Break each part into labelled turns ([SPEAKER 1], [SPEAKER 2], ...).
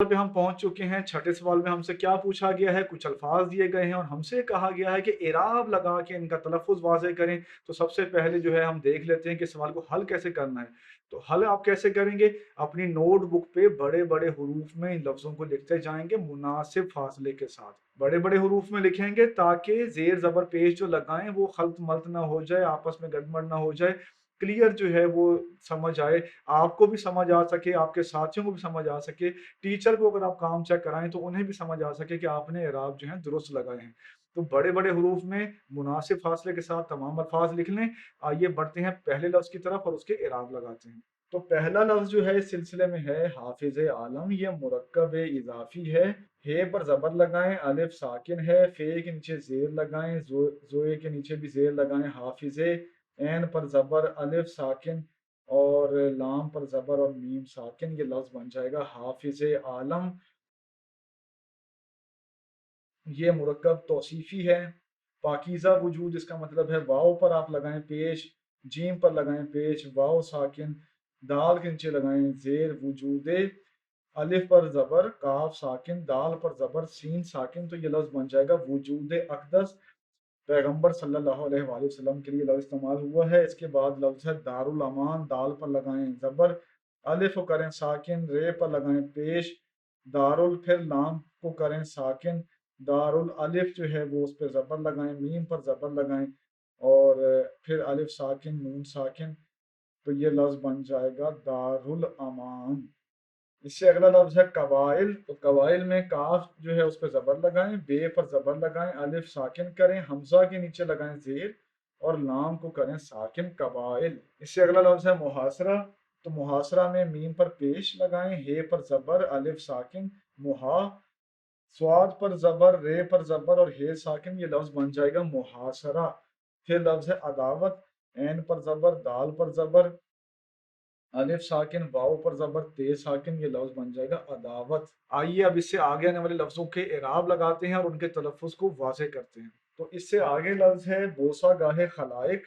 [SPEAKER 1] पे हम पहुंच चुके हैं। छठे सवाल में हमसे क्या पूछा गया है, कुछ अल्फाज दिए गए हैं और हमसे कहा गया है कि इराब लगा के इनका तलफ़ुज़ वाज़े करें। तो सबसे पहले जो है हम देख लेते हैं कि सवाल को हल कैसे करना है। तो हल आप कैसे करेंगे, अपनी नोटबुक पे बड़े-बड़े हुरूफ में इन लफ्ज़ों को लिखते जाएँगे मुनासिब फ़ासले के साथ। बड़े-बड़े हुरूफ में लिखेंगे ताकि ज़ेर ज़बर पेश जो लगाएँ वो खल्त-मल्त ना हो जाए, आपस में गड़बड़ ना हो जाए। क्लियर जो है वो समझ आए, आपको भी समझ आ सके, आपके साथियों को भी समझ आ सके। टीचर को अगर आप काम चेक कराएँ तो उन्हें भी समझ आ सके कि आपने इराब जो है दुरुस्त लगाए हैं। तो बड़े-बड़े हुरूफ में मुनासिब फ़ासले के साथ तमाम अल्फ़ाज़ लिख लें। आइए बढ़ते हैं पहले लफ्ज़ की तरफ और उसके इराब लगाते हैं। तो पहला लफ्ज़ जो है इस सिलसिले में है हाफ़िज़ आलम। ये मुरक्कब इज़ाफ़ी है। हे पर ज़बर लगाएँ, अलिफ साकिन है, फ़े के नीचे ज़ेर लगाएँ, ज़ोए के नीचे भी ज़ेर लगाएँ, हाफ़िज़। ऐन पर ज़बर, अलिफ साकिन और लाम पर ज़बर और मीम साकिन, ये लफ्ज़ बन जाएगा हाफ़िज़ आलम। ये मुरक्कब तौसीफ़ी है। पाकीज़ा वजूद इसका मतलब है वाव पर आप लगाएं पेश, जीम पर लगाएं पेश, वाव साकिन, दाल के नीचे लगाएं ज़ेर, वजूदे, अलिफ पर ज़बर, काफ साकिन, दाल पर ज़बर, सीन साकिन। तो ये लफ्ज़ बन जाएगा वजूद अक़दस। पैगंबर सल्लल्लाहु अलैहि वसल्लम के लिए लफ्ज़ इस्तेमाल हुआ है। इसके बाद लफ्ज़ है दारुल अमान। दाल पर लगाएं ज़बर, अलिफ को करें साकिन, रे पर लगाएं पेश, दारुल, फिर लाम को करें साकिन, दारुल अलिफ जो है वो उस पर ज़बर लगाएं, मीम पर ज़बर लगाएं और फिर अलिफ साकिन, नून साकिन। तो ये लफ्ज़ बन जाएगा दारुल अमान। इससे अगला लफ्ज़ है कबाइल। तो कबाइल में काफ जो है उस पर ज़बर लगाएं, बे पर ज़बर लगाएं, अलिफ साकिन करें, हमज़ा के नीचे लगाएं ज़ेर और लाम को करें साकिन, कबाइल। इससे अगला लफ्ज़ है मुहासरा। तो मुहासरा में मीम पर पेश लगाएं, हे पर ज़बर, अलिफ साकिन, मुहा, स्वाद पर ज़बर, रे पर ज़बर और हे साकिन। ये लफ्ज़ बन जाएगा मुहासरा। फिर लफ्ज़ है अदावत। ऐन पर ज़बर, दाल पर ज़बर, अलिफ साकिन, वाव पर ज़बर, ते साकिन। ये लफ्ज़ बन जाएगा अदावत। आइए अब इससे आगे आने वाले लफ्ज़ों के इराब लगाते हैं और उनके तलफ़्फ़ुज़ को वाज़ेह करते हैं। तो इससे आगे लफ्ज़ है बोसा गाहे खलाइक।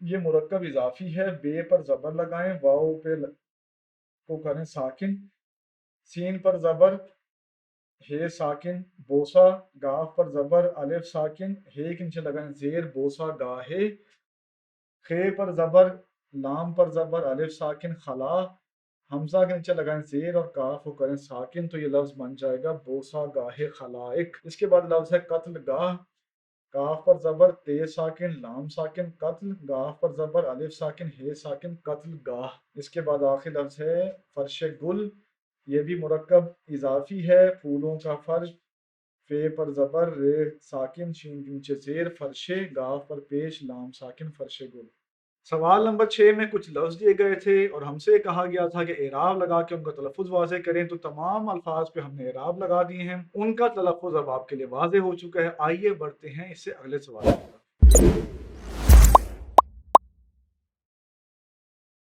[SPEAKER 1] ये मुरक्कब इज़ाफ़ी है। बे पर ज़बर लगाएं, वाव पे को करें साकिन, सीन पर ज़बर, हे साकिन, बोसा, गाफ पर ज़बर, अलिफ साकिन, हे के नीचे लगाएं ज़ेर, बोसा गाहे, खे पर ज़बर, लाम पर ज़बर, अलिफ साकिन, खला, हमजा के नीचे लगाएं ज़ेर और काफ को करें साकिन। तो ये लफ्ज़ बन जाएगा बोसा गाहे खलाइक। इसके बाद लफ्ज़ है कत्ल गाह। काफ पर ज़बर, ते साकिन, लाम साकिन, कत्ल, गाफ पर ज़बर, अलिफ साकिन, हे साकिन, कत्ल गाह। इसके बाद आखिरी लफ्ज़ है फर्श गुल। ये भी मुरक्कब इज़ाफ़ी है। फूलों का फर्श, फे पर ज़बर, रे साकिन, शीन के नीचे ज़ेर, फर्शे, गाफ पर पेश, लाम साकिन, फर्श गुल। सवाल नंबर 6 में कुछ लफ्ज़ दिए गए थे और हमसे कहा गया था कि एराब लगा के उनका तलफ़्फ़ुज़ वाज़ेह करें। तो तमाम अल्फ़ाज़ पे हमने एराब लगा दिए हैं। उनका तलफ़्फ़ुज़ अब आपके लिए वाज़ेह हो चुका है। आइए बढ़ते हैं इससे अगले सवाल की तरफ।